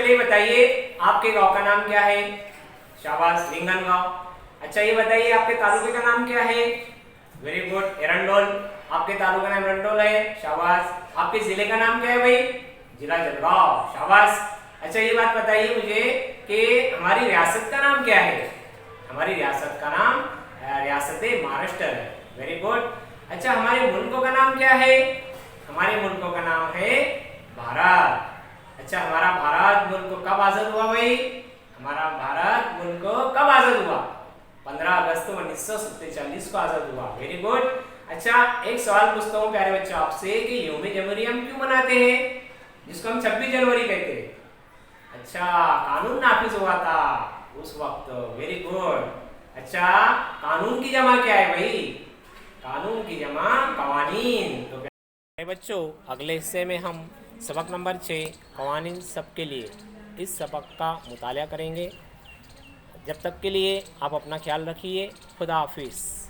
पहले ये बताइए आपके गांव का नाम क्या है? शाबाश, लिंगन गांव। अच्छा ये बताइए आपके तालुके का नाम क्या है? Very good, Erandol. आपके तालुका नाम एरंडोल है, शाबाश। आपके जिले का नाम क्या है भाई? जिला जलगांव, शाबाश। अच्छा ये बात बताइए मुझे कि हमारी रियासत का नाम क्या है? हमारी रियासत का नाम रियासत महाराष्ट्र है, वेरी गुड। अच्छा हमारे मुल्कों का नाम क्या है? हमारे मुल्कों का नाम है भारत। अच्छा हमारा भारत मुल्क कब आजाद हुआ भाई? हमारा भारत मुल्क कब आजाद हुआ? 15 अगस्त 1947 को आजाद हुआ, वेरी गुड। अच्छा एक सवाल पूछता हूँ प्यारे बच्चों आपसे कि यौम जमहूरी हम क्यों मनाते हैं, जिसको हम 26 जनवरी कहते हैं? अच्छा कानून नाफिज हुआ था उस वक्त, वेरी गुड। अच्छा कानून की जमा क्या है भाई? कानून की जमा कवानीन। तो प्यारे बच्चों अगले हिस्से में हम सबक नंबर 6 कवानीन सबके लिए इस सबक का मुताला करेंगे। जब तक के लिए आप अपना ख्याल रखिए। खुदा हाफिज़।